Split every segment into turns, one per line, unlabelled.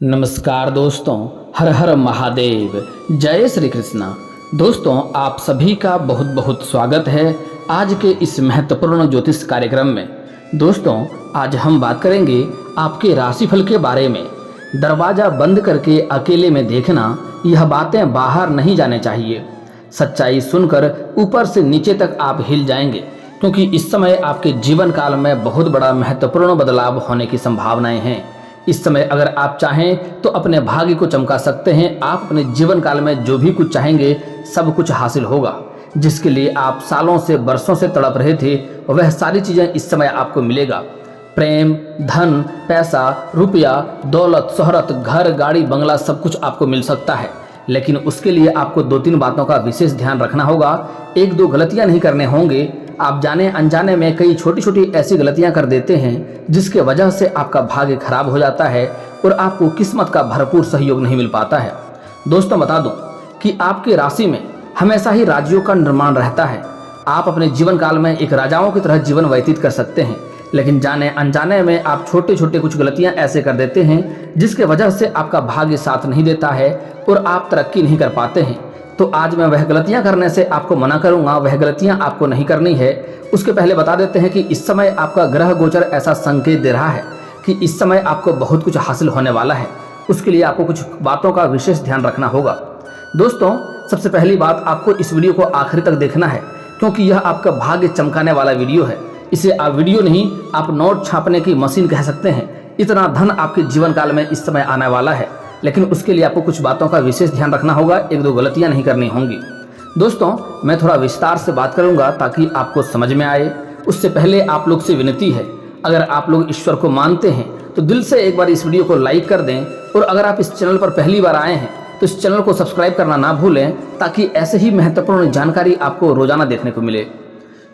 नमस्कार दोस्तों, हर हर महादेव, जय श्री कृष्णा। दोस्तों, आप सभी का बहुत बहुत स्वागत है आज के इस महत्वपूर्ण ज्योतिष कार्यक्रम में। दोस्तों, आज हम बात करेंगे आपके राशिफल के बारे में। दरवाज़ा बंद करके अकेले में देखना, यह बातें बाहर नहीं जाने चाहिए। सच्चाई सुनकर ऊपर से नीचे तक आप हिल जाएंगे, क्योंकि इस समय आपके जीवन काल में बहुत बड़ा महत्वपूर्ण बदलाव होने की संभावनाएं हैं। इस समय अगर आप चाहें तो अपने भाग्य को चमका सकते हैं। आप अपने जीवन काल में जो भी कुछ चाहेंगे सब कुछ हासिल होगा। जिसके लिए आप सालों से बरसों से तड़प रहे थे, वह सारी चीज़ें इस समय आपको मिलेगा। प्रेम, धन, पैसा, रुपया, दौलत, शोहरत, घर, गाड़ी, बंगला सब कुछ आपको मिल सकता है। लेकिन उसके लिए आपको 2-3 बातों का विशेष ध्यान रखना होगा। 1-2 गलतियां नहीं करने होंगे। आप जाने अनजाने में कई छोटी छोटी ऐसी गलतियां कर देते हैं जिसके वजह से आपका भाग्य खराब हो जाता है और आपको किस्मत का भरपूर सहयोग नहीं मिल पाता है। दोस्तों, बता दूं कि आपकी राशि में हमेशा ही राज्यों का निर्माण रहता है। आप अपने जीवन काल में एक राजाओं की तरह जीवन व्यतीत कर सकते हैं, लेकिन जाने अनजाने में आप छोटे छोटे कुछ गलतियां ऐसे कर देते हैं जिसके वजह से आपका भाग्य साथ नहीं देता है और आप तरक्की नहीं कर पाते हैं। तो आज मैं वह गलतियां करने से आपको मना करूंगा, वह गलतियां आपको नहीं करनी है। उसके पहले बता देते हैं कि इस समय आपका ग्रह गोचर ऐसा संकेत दे रहा है कि इस समय आपको बहुत कुछ हासिल होने वाला है। उसके लिए आपको कुछ बातों का विशेष ध्यान रखना होगा। दोस्तों, सबसे पहली बात, आपको इस वीडियो को आखिर तक देखना है, क्योंकि यह आपका भाग्य चमकाने वाला वीडियो है। इसे आप वीडियो नहीं, आप नोट छापने की मशीन कह सकते हैं। इतना धन आपके जीवन काल में इस समय आने वाला है, लेकिन उसके लिए आपको कुछ बातों का विशेष ध्यान रखना होगा। 1-2 गलतियां नहीं करनी होंगी। दोस्तों, मैं थोड़ा विस्तार से बात करूंगा ताकि आपको समझ में आए। उससे पहले आप लोग से विनती है, अगर आप लोग ईश्वर को मानते हैं तो दिल से एक बार इस वीडियो को लाइक कर दें, और अगर आप इस चैनल पर पहली बार आए हैं तो इस चैनल को सब्सक्राइब करना ना भूलें, ताकि ऐसे ही महत्वपूर्ण जानकारी आपको रोजाना देखने को मिले।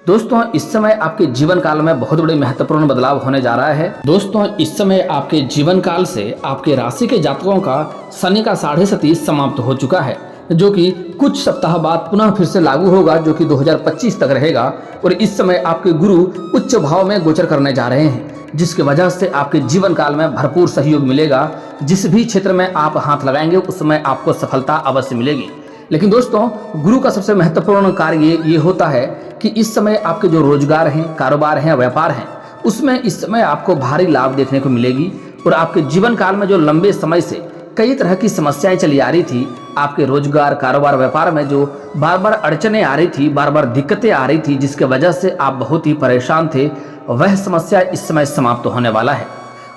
दोस्तों, इस समय आपके जीवन काल में बहुत बड़े महत्वपूर्ण बदलाव होने जा रहा है। दोस्तों, इस समय आपके जीवन काल से आपके राशि के जातकों का शनि का 30.5 समाप्त हो चुका है, जो कि कुछ सप्ताह बाद पुनः फिर से लागू होगा, जो कि 2025 तक रहेगा। और इस समय आपके गुरु उच्च भाव में गोचर करने जा रहे हैं, जिसकी वजह से आपके जीवन काल में भरपूर सहयोग मिलेगा। जिस भी क्षेत्र में आप हाथ लगाएंगे उसमें आपको सफलता अवश्य मिलेगी। लेकिन दोस्तों, गुरु का सबसे महत्वपूर्ण कार्य ये होता है कि इस समय आपके जो रोजगार हैं, कारोबार हैं, व्यापार हैं, उसमें इस समय आपको भारी लाभ देखने को मिलेगी। और आपके जीवन काल में जो लंबे समय से कई तरह की समस्याएं चली आ रही थी, आपके रोजगार, कारोबार, व्यापार में जो बार बार अड़चने आ रही थी, बार बार दिक्कतें आ रही थी, जिसके वजह से आप बहुत ही परेशान थे, वह समस्या इस समय समाप्त होने वाला है।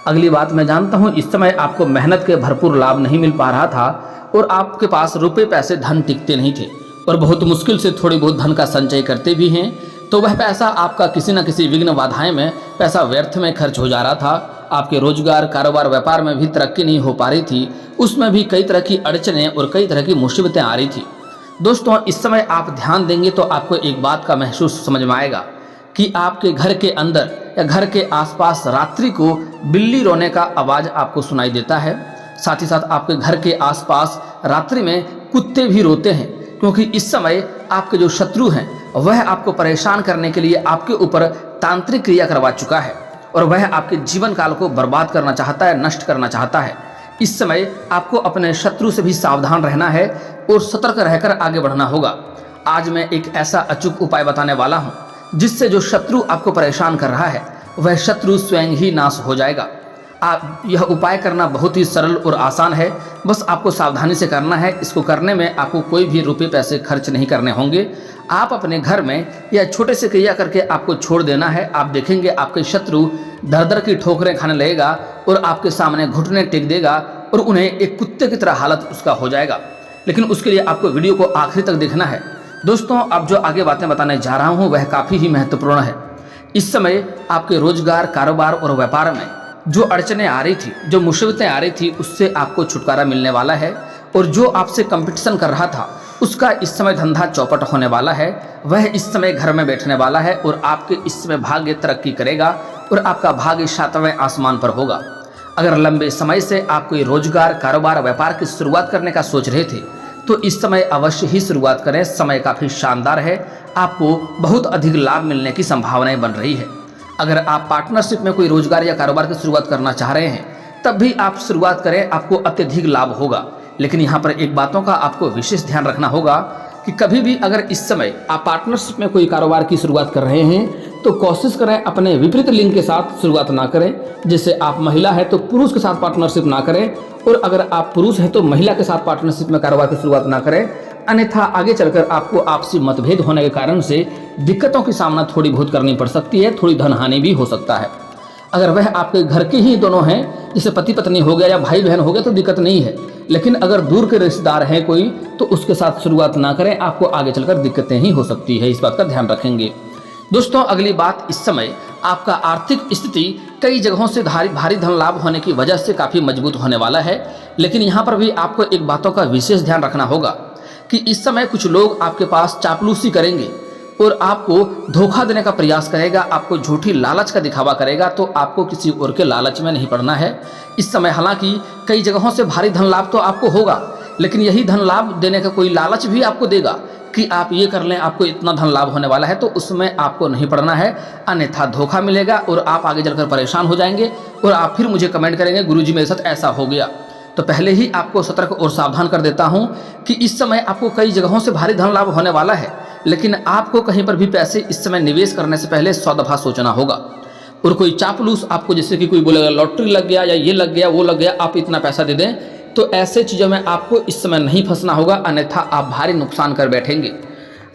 अगली बात, मैं जानता हूँ इस समय आपको मेहनत के भरपूर लाभ नहीं मिल पा रहा था और आपके पास रुपए पैसे धन टिकते नहीं थे, और बहुत मुश्किल से थोड़ी बहुत धन का संचय करते भी हैं, तो वह पैसा आपका किसी न किसी विघ्न बाधाएं में पैसा व्यर्थ में खर्च हो जा रहा था। आपके रोजगार, कारोबार, व्यापार में भी तरक्की नहीं हो पा रही थी, उसमें भी कई तरह की अड़चनें और कई तरह की मुसीबतें आ रही थी। दोस्तों, इस समय आप ध्यान देंगे तो आपको एक बात का महसूस समझ में आएगा कि आपके घर के अंदर या घर के आसपास रात्रि को बिल्ली रोने का आवाज़ आपको सुनाई देता है। साथ ही साथ आपके घर के आसपास रात्रि में कुत्ते भी रोते हैं, क्योंकि इस समय आपके जो शत्रु हैं वह आपको परेशान करने के लिए आपके ऊपर तांत्रिक क्रिया करवा चुका है, और वह आपके जीवन काल को बर्बाद करना चाहता है, नष्ट करना चाहता है। इस समय आपको अपने शत्रु से भी सावधान रहना है और सतर्क रहकर आगे बढ़ना होगा। आज मैं एक ऐसा अचूक उपाय बताने वाला हूँ जिससे जो शत्रु आपको परेशान कर रहा है वह शत्रु स्वयं ही नाश हो जाएगा। आप यह उपाय करना बहुत ही सरल और आसान है, बस आपको सावधानी से करना है। इसको करने में आपको कोई भी रुपए पैसे खर्च नहीं करने होंगे। आप अपने घर में यह छोटे से क्रिया करके आपको छोड़ देना है। आप देखेंगे आपके शत्रु दर दर की ठोकरें खाने लगेगा और आपके सामने घुटने टेक देगा और उन्हें एक कुत्ते की तरह हालत उसका हो जाएगा। लेकिन उसके लिए आपको वीडियो को आखिर तक देखना है। दोस्तों, अब जो आगे बातें बताने जा रहा हूँ वह काफ़ी ही महत्वपूर्ण है। इस समय आपके रोजगार, कारोबार और व्यापार में जो अड़चनें आ रही थी, जो मुसीबतें आ रही थी, उससे आपको छुटकारा मिलने वाला है। और जो आपसे कंपटीशन कर रहा था उसका इस समय धंधा चौपट होने वाला है। वह इस समय घर में बैठने वाला है और आपके इस समय भाग्य तरक्की करेगा और आपका भाग्य 7वें आसमान पर होगा। अगर लंबे समय से आप कोई रोजगार, कारोबार, व्यापार की शुरुआत करने का सोच रहे थे तो इस समय अवश्य ही शुरुआत करें। समय काफ़ी शानदार है, आपको बहुत अधिक लाभ मिलने की संभावनाएं बन रही है। अगर आप पार्टनरशिप में कोई रोजगार या कारोबार की शुरुआत करना चाह रहे हैं तब भी आप शुरुआत करें, आपको अत्यधिक लाभ होगा। लेकिन यहाँ पर एक बातों का आपको विशेष ध्यान रखना होगा कि कभी भी अगर इस समय आप पार्टनरशिप में कोई कारोबार की शुरुआत कर रहे हैं तो कोशिश करें अपने विपरीत लिंग के साथ शुरुआत ना करें। जैसे आप महिला है तो पुरुष के साथ पार्टनरशिप ना करें, और अगर आप पुरुष हैं तो महिला के साथ पार्टनरशिप में कारोबार की शुरुआत ना करें, अन्यथा आगे चलकर आपको आपसी मतभेद होने के कारण से दिक्कतों की सामना थोड़ी बहुत करनी पड़ सकती है, थोड़ी धन हानि भी हो सकता है। अगर वह आपके घर के ही दोनों हैं, जैसे पति पत्नी हो गया या भाई बहन हो गया, तो दिक्कत नहीं है। लेकिन अगर दूर के रिश्तेदार हैं कोई, तो उसके साथ शुरुआत ना करें, आपको आगे चलकर दिक्कतें ही हो सकती है, इस बात का ध्यान रखेंगे। दोस्तों अगली बात, इस समय आपका आर्थिक स्थिति कई जगहों से भारी धन लाभ होने की वजह से काफ़ी मजबूत होने वाला है। लेकिन यहाँ पर भी आपको एक बातों का विशेष ध्यान रखना होगा कि इस समय कुछ लोग आपके पास चापलूसी करेंगे और आपको धोखा देने का प्रयास करेगा, आपको झूठी लालच का दिखावा करेगा। तो आपको किसी और के लालच में नहीं पड़ना है इस समय। हालांकि कई जगहों से भारी धन लाभ तो आपको होगा, लेकिन यही धन लाभ देने का कोई लालच भी आपको देगा कि आप ये कर लें, आपको इतना धन लाभ होने वाला है, तो उसमें आपको नहीं पड़ना है, अन्यथा धोखा मिलेगा और आप आगे चलकर परेशान हो जाएंगे और आप फिर मुझे कमेंट करेंगे गुरुजी मेरे साथ ऐसा हो गया। तो पहले ही आपको सतर्क और सावधान कर देता हूं कि इस समय आपको कई जगहों से भारी धन लाभ होने वाला है, लेकिन आपको कहीं पर भी पैसे इस समय निवेश करने से पहले 100 दफा सोचना होगा। और कोई चापलूस आपको, जैसे कि कोई बोलेगा लॉटरी लग गया या ये लग गया वो लग गया, आप इतना पैसा दे दें, तो ऐसे चीज़ों में आपको इस समय नहीं फंसना होगा, अन्यथा आप भारी नुकसान कर बैठेंगे।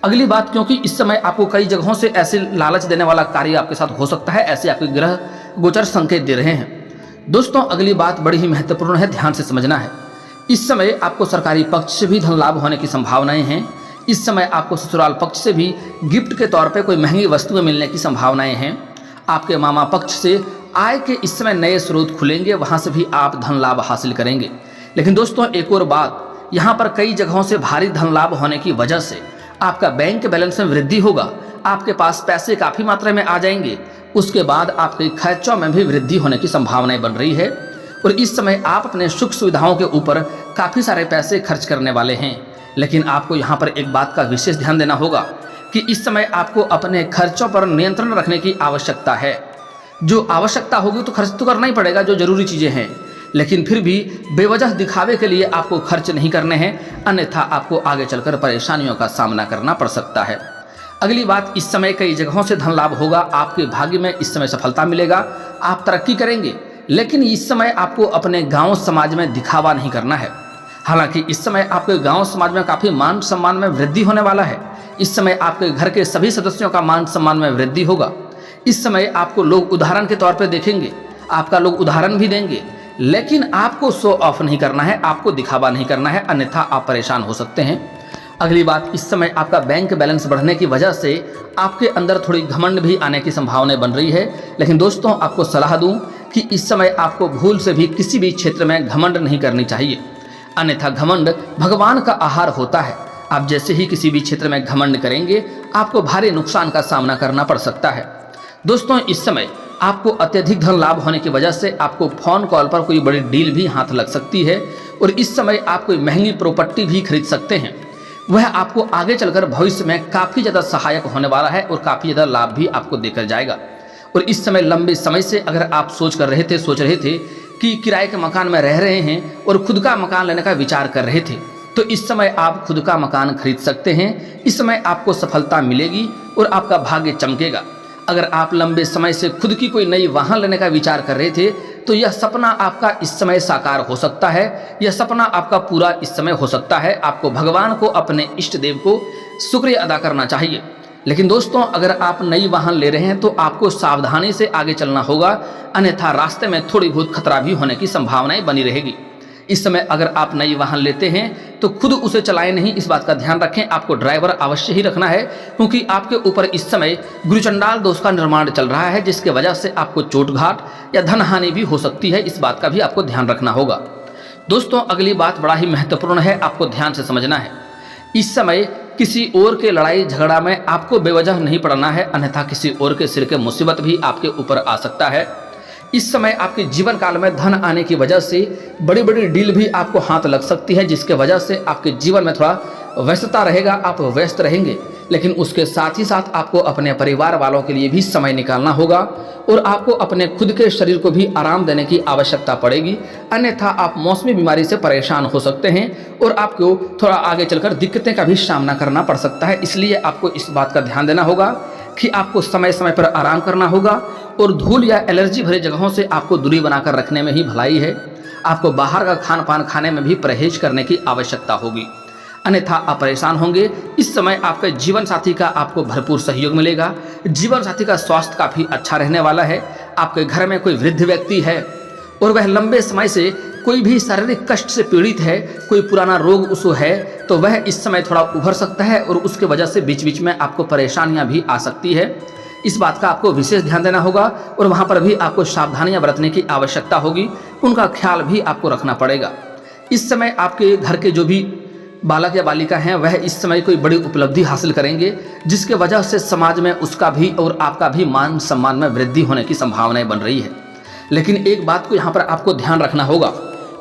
अगली बात, क्योंकि इस समय आपको कई जगहों से ऐसे लालच देने वाला कार्य आपके साथ हो सकता है, ऐसे आपके ग्रह गोचर संकेत दे रहे हैं। दोस्तों अगली बात बड़ी ही महत्वपूर्ण है, ध्यान से समझना है। इस समय आपको सरकारी पक्ष से भी धन लाभ होने की संभावनाएं हैं। इस समय आपको ससुराल पक्ष से भी गिफ्ट के तौर पे कोई महंगी वस्तुएं मिलने की संभावनाएं हैं। आपके मामा पक्ष से आय के इस समय नए स्रोत खुलेंगे, वहां से भी आप धन लाभ हासिल करेंगे। लेकिन दोस्तों एक और बात, यहाँ पर कई जगहों से भारी धन लाभ होने की वजह से आपका बैंक बैलेंस में वृद्धि होगा, आपके पास पैसे काफ़ी मात्रा में आ जाएंगे। उसके बाद आपके खर्चों में भी वृद्धि होने की संभावनाएं बन रही है और इस समय आप अपने सुख सुविधाओं के ऊपर काफ़ी सारे पैसे खर्च करने वाले हैं। लेकिन आपको यहाँ पर एक बात का विशेष ध्यान देना होगा कि इस समय आपको अपने खर्चों पर नियंत्रण रखने की आवश्यकता है। जो आवश्यकता होगी तो खर्च तो करना ही पड़ेगा, जो जरूरी चीज़ें हैं, लेकिन फिर भी बेवजह दिखावे के लिए आपको खर्च नहीं करने हैं, अन्यथा आपको आगे चलकर परेशानियों का सामना करना पड़ सकता है। अगली बात, इस समय कई जगहों से धन लाभ होगा, आपके भाग्य में इस समय सफलता मिलेगा, आप तरक्की करेंगे। लेकिन इस समय आपको अपने गांव समाज में दिखावा नहीं करना है। हालांकि इस समय आपके गांव समाज में काफ़ी मान सम्मान में वृद्धि होने वाला है। इस समय आपके घर के सभी सदस्यों का मान सम्मान में वृद्धि होगा। इस समय आपको लोग उदाहरण के तौर पर देखेंगे, आपका लोग उदाहरण भी देंगे, लेकिन आपको शो ऑफ नहीं करना है, आपको दिखावा नहीं करना है, अन्यथा आप परेशान हो सकते हैं। अगली बात, इस समय आपका बैंक बैलेंस बढ़ने की वजह से आपके अंदर थोड़ी घमंड भी आने की संभावनाएं बन रही है। लेकिन दोस्तों आपको सलाह दूं कि इस समय आपको भूल से भी किसी भी क्षेत्र में घमंड नहीं करनी चाहिए, अन्यथा घमंड भगवान का आहार होता है। आप जैसे ही किसी भी क्षेत्र में घमंड करेंगे, आपको भारी नुकसान का सामना करना पड़ सकता है। दोस्तों इस समय आपको अत्यधिक धन लाभ होने की वजह से आपको फोन कॉल पर कोई बड़ी डील भी हाथ लग सकती है और इस समय आप कोई महंगी प्रॉपर्टी भी खरीद सकते हैं। वह आपको आगे चलकर भविष्य में काफ़ी ज़्यादा सहायक होने वाला है और काफ़ी ज़्यादा लाभ भी आपको देकर जाएगा। और इस समय लंबे समय से अगर आप सोच रहे थे कि किराए के मकान में रह रहे हैं और खुद का मकान लेने का विचार कर रहे थे, तो इस समय आप खुद का मकान खरीद सकते हैं। इस समय आपको सफलता मिलेगी और आपका भाग्य चमकेगा। अगर आप लंबे समय से खुद की कोई नई वाहन लेने का विचार कर रहे थे, तो यह सपना आपका इस समय साकार हो सकता है, यह सपना आपका पूरा इस समय हो सकता है। आपको भगवान को, अपने इष्ट देव को शुक्रिया अदा करना चाहिए। लेकिन दोस्तों अगर आप नई वाहन ले रहे हैं तो आपको सावधानी से आगे चलना होगा, अन्यथा रास्ते में थोड़ी बहुत खतरा भी होने की संभावनाएं बनी रहेगी। इस समय अगर आप नई वाहन लेते हैं तो खुद उसे चलाएं नहीं, इस बात का ध्यान रखें। आपको ड्राइवर अवश्य ही रखना है, क्योंकि आपके ऊपर इस समय गुरुचंडाल दोष का निर्माण चल रहा है, जिसके वजह से आपको चोटघाट या धन हानि भी हो सकती है। इस बात का भी आपको ध्यान रखना होगा। दोस्तों अगली बात बड़ा ही महत्वपूर्ण है, आपको ध्यान से समझना है। इस समय किसी और के लड़ाई झगड़ा में आपको बेवजह नहीं पड़ना है, अन्यथा किसी और के सिर के मुसीबत भी आपके ऊपर आ सकता है। इस समय आपके जीवन काल में धन आने की वजह से बड़ी बड़ी डील भी आपको हाथ लग सकती है, जिसके वजह से आपके जीवन में थोड़ा व्यस्तता रहेगा, आप व्यस्त रहेंगे, लेकिन उसके साथ ही साथ आपको अपने परिवार वालों के लिए भी समय निकालना होगा और आपको अपने खुद के शरीर को भी आराम देने की आवश्यकता पड़ेगी। अन्यथा आप मौसमी बीमारी से परेशान हो सकते हैं और आपको थोड़ा आगे चलकर दिक्कतें का भी सामना करना पड़ सकता है। इसलिए आपको इस बात का ध्यान देना होगा कि आपको समय समय पर आराम करना होगा और धूल या एलर्जी भरे जगहों से आपको दूरी बनाकर रखने में ही भलाई है। आपको बाहर का खान पान खाने में भी परहेज करने की आवश्यकता होगी, अन्यथा आप परेशान होंगे। इस समय आपके जीवन साथी का आपको भरपूर सहयोग मिलेगा। जीवन साथी का स्वास्थ्य काफ़ी अच्छा रहने वाला है। आपके घर में कोई वृद्ध व्यक्ति है और वह लंबे समय से कोई भी शारीरिक कष्ट से पीड़ित है, कोई पुराना रोग उसको है, तो वह इस समय थोड़ा उभर सकता है और उसके वजह से बीच बीच में आपको परेशानियां भी आ सकती है। इस बात का आपको विशेष ध्यान देना होगा और वहाँ पर भी आपको सावधानियां बरतने की आवश्यकता होगी, उनका ख्याल भी आपको रखना पड़ेगा। इस समय आपके घर के जो भी बालक या बालिका हैं वह इस समय कोई बड़ी उपलब्धि हासिल करेंगे, जिसके वजह से समाज में उसका भी और आपका भी मान सम्मान में वृद्धि होने की संभावनाएं बन रही है। लेकिन एक बात को यहाँ पर आपको ध्यान रखना होगा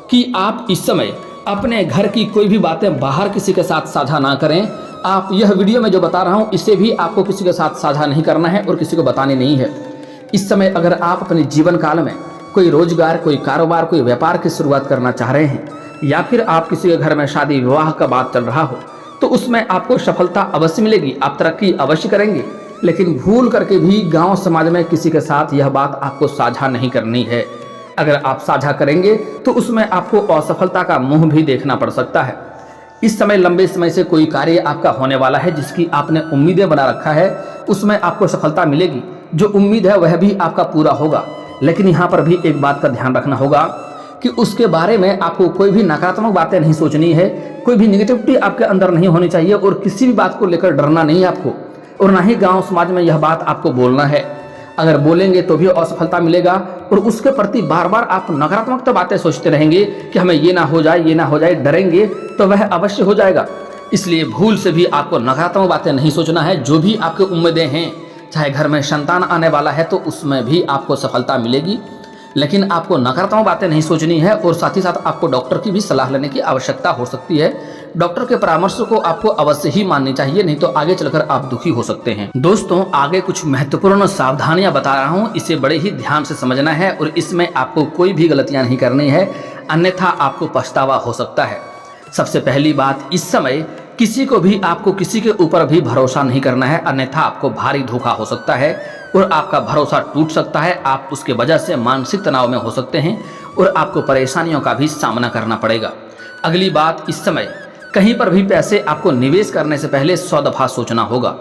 कि आप इस समय अपने घर की कोई भी बातें बाहर किसी के साथ साझा ना करें। आप यह वीडियो में जो बता रहा हूँ इसे भी आपको किसी के साथ साझा नहीं करना है और किसी को बतानी नहीं है। इस समय अगर आप अपने जीवन काल में कोई रोजगार, कोई कारोबार, कोई व्यापार की शुरुआत करना चाह रहे हैं या फिर आप किसी के घर में शादी विवाह का बात चल रहा हो, तो उसमें आपको सफलता अवश्य मिलेगी, आप तरक्की अवश्य करेंगे। लेकिन भूल करके भी गांव समाज में किसी के साथ यह बात आपको साझा नहीं करनी है। अगर आप साझा करेंगे तो उसमें आपको असफलता का मुंह भी देखना पड़ सकता है। इस समय लंबे समय से कोई कार्य आपका होने वाला है जिसकी आपने उम्मीदें बना रखा है, उसमें आपको सफलता मिलेगी। जो उम्मीद है वह भी आपका पूरा होगा। लेकिन यहाँ पर भी एक बात का ध्यान रखना होगा कि उसके बारे में आपको कोई भी नकारात्मक बातें नहीं सोचनी है, कोई भी निगेटिविटी आपके अंदर नहीं होनी चाहिए और किसी भी बात को लेकर डरना नहीं है आपको, और ना ही गांव समाज में यह बात आपको बोलना है। अगर बोलेंगे तो भी असफलता मिलेगा और उसके प्रति बार बार आप नकारात्मक बातें सोचते रहेंगे कि हमें ये ना हो जाए, ये ना हो जाए, डरेंगे तो वह अवश्य हो जाएगा। इसलिए भूल से भी आपको नकारात्मक बातें नहीं सोचना है। जो भी आपके उम्मीदें हैं, चाहे घर में संतान आने वाला है तो उसमें भी आपको सफलता मिलेगी, लेकिन आपको नकारात्मक बातें नहीं सोचनी है। और साथ ही साथ आपको डॉक्टर की भी सलाह लेने की आवश्यकता हो सकती है। डॉक्टर के परामर्श को आपको अवश्य ही माननी चाहिए, नहीं तो आगे चलकर आप दुखी हो सकते हैं। दोस्तों, आगे कुछ महत्वपूर्ण सावधानियां बता रहा हूं, इसे बड़े ही ध्यान से समझना है और इसमें आपको कोई भी गलतियां नहीं करनी है, अन्यथा आपको पछतावा हो सकता है। सबसे पहली बात, इस समय किसी को भी आपको किसी के ऊपर भी भरोसा नहीं करना है, अन्यथा आपको भारी धोखा हो सकता है और आपका भरोसा टूट सकता है। आप उसके वजह से मानसिक तनाव में हो सकते हैं और आपको परेशानियों का भी सामना करना पड़ेगा। अगली बात, इस समय कहीं पर भी पैसे आपको निवेश करने से पहले 100 दफा सोचना होगा।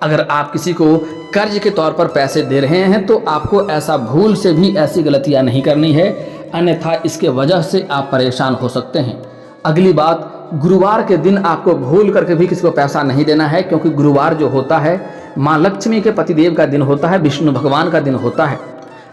अगर आप किसी को कर्ज के तौर पर पैसे दे रहे हैं तो आपको ऐसा भूल से भी ऐसी गलतियां नहीं करनी है, अन्यथा इसके वजह से आप परेशान हो सकते हैं। अगली बात, गुरुवार के दिन आपको भूल करके भी किसी को पैसा नहीं देना है, क्योंकि गुरुवार जो होता है माँ लक्ष्मी के पतिदेव का दिन होता है, विष्णु भगवान का दिन होता है।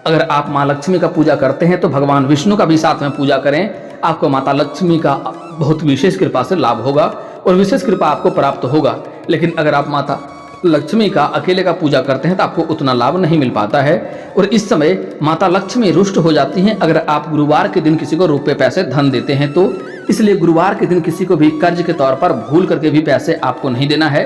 अगर आप माँ लक्ष्मी का पूजा करते हैं तो भगवान विष्णु का भी साथ में पूजा करें, आपको माता लक्ष्मी का बहुत विशेष कृपा से लाभ होगा और विशेष कृपा आपको प्राप्त होगा। लेकिन अगर आप माता लक्ष्मी का अकेले का पूजा करते हैं तो आपको उतना लाभ नहीं मिल पाता है और इस समय माता लक्ष्मी रुष्ट हो जाती हैं अगर आप गुरुवार के दिन किसी को रुपए पैसे धन देते हैं तो। इसलिए गुरुवार के दिन किसी को भी कर्ज के तौर पर भूल करके भी पैसे आपको नहीं देना है।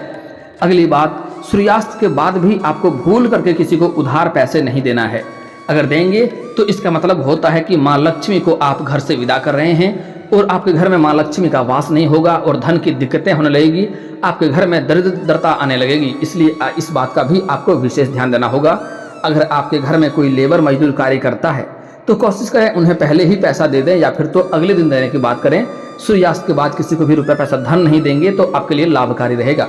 अगली बात, सूर्यास्त के बाद भी आपको भूल करके किसी को उधार पैसे नहीं देना है। अगर देंगे तो इसका मतलब होता है कि माँ लक्ष्मी को आप घर से विदा कर रहे हैं और आपके घर में माँ लक्ष्मी का वास नहीं होगा और धन की दिक्कतें होने लगेगी, आपके घर में दरिद्रता आने लगेगी। इसलिए इस बात का भी आपको विशेष ध्यान देना होगा। अगर आपके घर में कोई लेबर मजदूर कार्य करता है तो कोशिश करें उन्हें पहले ही पैसा दे दें या फिर तो अगले दिन देने की बात करें। सूर्यास्त के बाद किसी को भी रुपये पैसा धन नहीं देंगे तो आपके लिए लाभकारी रहेगा।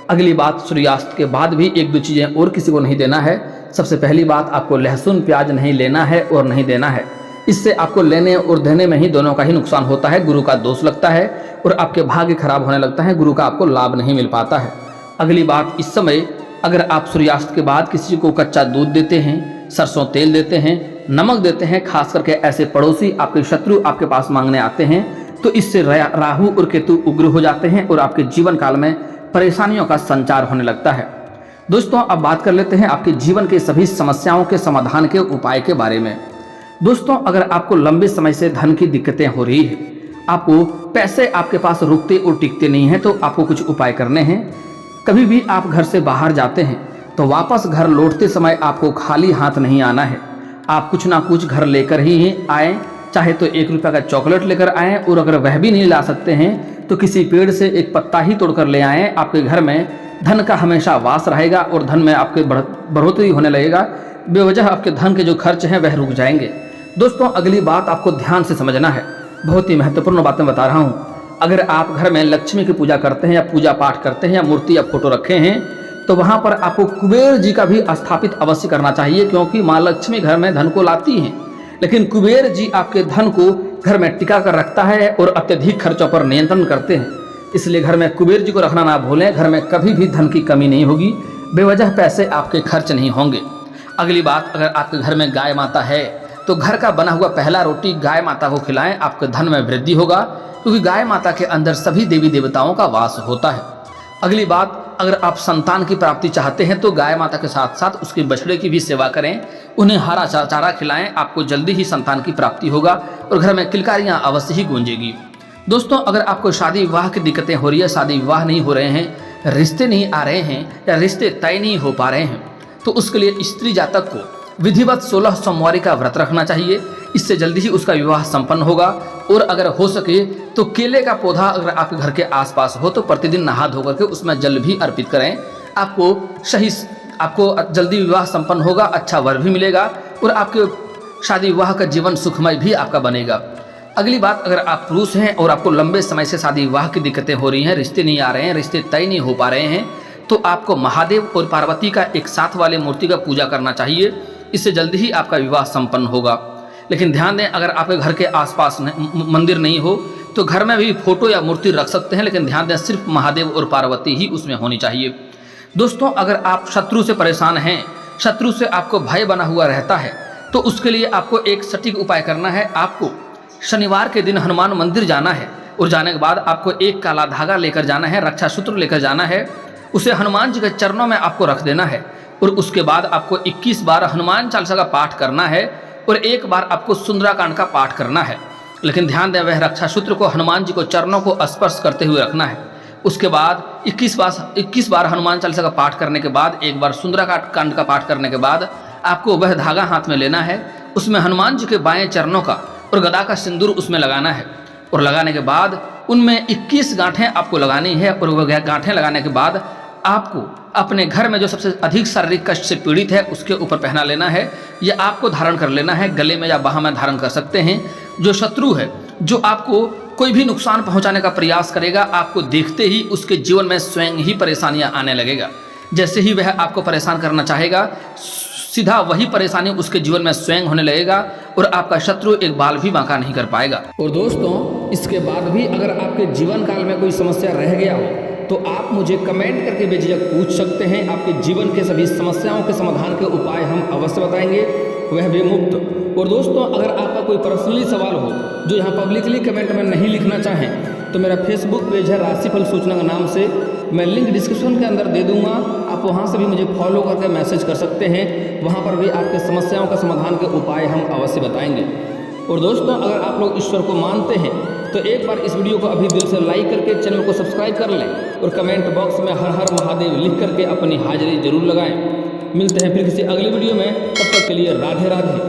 अगली बात, सूर्यास्त के बाद भी 1-2 चीज़ें और किसी को नहीं देना है। सबसे पहली बात, आपको लहसुन प्याज नहीं लेना है और नहीं देना है। इससे आपको लेने और देने में ही दोनों का ही नुकसान होता है, गुरु का दोष लगता है और आपके भाग्य खराब होने लगता है, गुरु का आपको लाभ नहीं मिल पाता है। अगली बात, इस समय अगर आप सूर्यास्त के बाद किसी को कच्चा दूध देते हैं, सरसों तेल देते हैं, नमक देते हैं, खास करके ऐसे पड़ोसी आपके शत्रु आपके पास मांगने आते हैं, तो इससे राहु और केतु उग्र हो जाते हैं और आपके जीवन काल में परेशानियों का संचार होने लगता है। दोस्तों, अब बात कर लेते हैं आपके जीवन के सभी समस्याओं के समाधान के उपाय के बारे में। दोस्तों, अगर आपको लंबे समय से धन की दिक्कतें हो रही है, आपको पैसे आपके पास रुकते और टिकते नहीं हैं, तो आपको कुछ उपाय करने हैं। कभी भी आप घर से बाहर जाते हैं तो वापस घर लौटते समय आपको खाली हाथ नहीं आना है। आप कुछ ना कुछ घर लेकर ही आएँ, चाहे तो 1 रुपये का चॉकलेट लेकर आएँ, और अगर वह भी नहीं ला सकते हैं तो किसी पेड़ से एक पत्ता ही तोड़कर ले आएँ। आपके घर में धन का हमेशा वास रहेगा और धन में आपके बढ़ोतरी होने लगेगा। बेवजह आपके धन के जो खर्च हैं वह रुक जाएंगे। दोस्तों, अगली बात आपको ध्यान से समझना है, बहुत ही महत्वपूर्ण बातें बता रहा हूँ। अगर आप घर में लक्ष्मी की पूजा करते हैं या पूजा पाठ करते हैं या मूर्ति या फोटो रखे हैं, तो वहाँ पर आपको कुबेर जी का भी स्थापित अवश्य करना चाहिए, क्योंकि माँ लक्ष्मी घर में धन को लाती हैं, लेकिन कुबेर जी आपके धन को घर में टिका कर रखता है और अत्यधिक खर्चों पर नियंत्रण करते हैं। इसलिए घर में कुबेर जी को रखना ना भूलें। घर में कभी भी धन की कमी नहीं होगी, बेवजह पैसे आपके खर्च नहीं होंगे। अगली बात, अगर आपके घर में गाय माता है तो घर का बना हुआ पहला रोटी गाय माता को खिलाएं, आपके धन में वृद्धि होगा, क्योंकि गाय माता के अंदर सभी देवी देवताओं का वास होता है। अगली बात, अगर आप संतान की प्राप्ति चाहते हैं तो गाय माता के साथ साथ उसके बछड़े की भी सेवा करें, उन्हें हरा चारा खिलाएं, आपको जल्दी ही संतान की प्राप्ति होगा और घर में किलकारियां अवश्य ही गूंजेगी। दोस्तों, अगर आपको शादी विवाह की दिक्कतें हो रही है, शादी विवाह नहीं हो रहे हैं, रिश्ते नहीं आ रहे हैं या रिश्ते तय नहीं हो पा रहे हैं, तो उसके लिए स्त्री जातक को विधिवत 16 सोमवारी का व्रत रखना चाहिए। इससे जल्दी ही उसका विवाह संपन्न होगा। और अगर हो सके तो केले का पौधा अगर आपके घर के आसपास हो तो प्रतिदिन नहा धो करके उसमें जल भी अर्पित करें। आपको जल्दी विवाह संपन्न होगा, अच्छा वर भी मिलेगा और आपके शादी विवाह का जीवन सुखमय भी आपका बनेगा। अगली बात, अगर आप पुरुष हैं और आपको लंबे समय से शादी विवाह की दिक्कतें हो रही हैं, रिश्ते नहीं आ रहे हैं, रिश्ते तय नहीं हो पा रहे हैं, तो आपको महादेव और पार्वती का एक साथ वाले मूर्ति का पूजा करना चाहिए। इससे जल्दी ही आपका विवाह संपन्न होगा। लेकिन ध्यान दें, अगर आपके घर के आसपास मंदिर नहीं हो तो घर में भी फोटो या मूर्ति रख सकते हैं, लेकिन ध्यान दें सिर्फ महादेव और पार्वती ही उसमें होनी चाहिए। दोस्तों, अगर आप शत्रु से परेशान हैं, शत्रु से आपको भय बना हुआ रहता है, तो उसके लिए आपको एक सटीक उपाय करना है। आपको शनिवार के दिन हनुमान मंदिर जाना है और जाने के बाद आपको एक काला धागा लेकर जाना है, रक्षा सूत्र लेकर जाना है, उसे हनुमान जी के चरणों में आपको रख देना है और उसके बाद आपको 21 बार हनुमान चालीसा का पाठ करना है और 1 बार आपको सुंदराकांड का पाठ करना है। लेकिन ध्यान दें, वह रक्षा सूत्र को हनुमान जी को चरणों को स्पर्श करते हुए रखना है। उसके बाद 21 बार हनुमान चालीसा का पाठ करने के बाद 1 बार सुंदराकांड का पाठ करने के बाद आपको वह धागा हाथ में लेना है, उसमें हनुमान जी के बाएं चरणों का और गदा का सिंदूर उसमें लगाना है और लगाने के बाद उनमें 21 गांठें आपको लगानी है और वह गांठें लगाने के बाद आपको अपने घर में जो सबसे अधिक शारीरिक कष्ट से पीड़ित है उसके ऊपर पहना लेना है, या आपको धारण कर लेना है, गले में या बाह में धारण कर सकते हैं। जो शत्रु है, जो आपको कोई भी नुकसान पहुंचाने का प्रयास करेगा, आपको देखते ही उसके जीवन में स्वयं ही परेशानियां आने लगेगा। जैसे ही वह आपको परेशान करना चाहेगा, सीधा वही परेशानी उसके जीवन में स्वयं होने लगेगा और आपका शत्रु एक बाल भी बांका नहीं कर पाएगा। और दोस्तों, इसके बाद भी अगर आपके जीवन काल में कोई समस्या रह गया हो तो आप मुझे कमेंट करके बेझिझक पूछ सकते हैं। आपके जीवन के सभी समस्याओं के समाधान के उपाय हम अवश्य बताएंगे, वह भी मुफ्त। और दोस्तों, अगर आपका कोई पर्सनली सवाल हो जो यहाँ पब्लिकली कमेंट में नहीं लिखना चाहें तो मेरा फेसबुक पेज है राशिफल सूचना के नाम से, मैं लिंक डिस्क्रिप्शन के अंदर दे दूंगा। आप वहाँ से भी मुझे फॉलो करके मैसेज कर सकते हैं, वहाँ पर भी आपके समस्याओं का समाधान के उपाय हम अवश्य बताएंगे। और दोस्तों, अगर आप लोग ईश्वर को मानते हैं तो एक बार इस वीडियो को अभी दिल से लाइक करके चैनल को सब्सक्राइब कर लें और कमेंट बॉक्स में हर हर महादेव लिख करके अपनी हाजिरी जरूर लगाएं। मिलते हैं फिर किसी अगली वीडियो में, तब तक के लिए राधे राधे।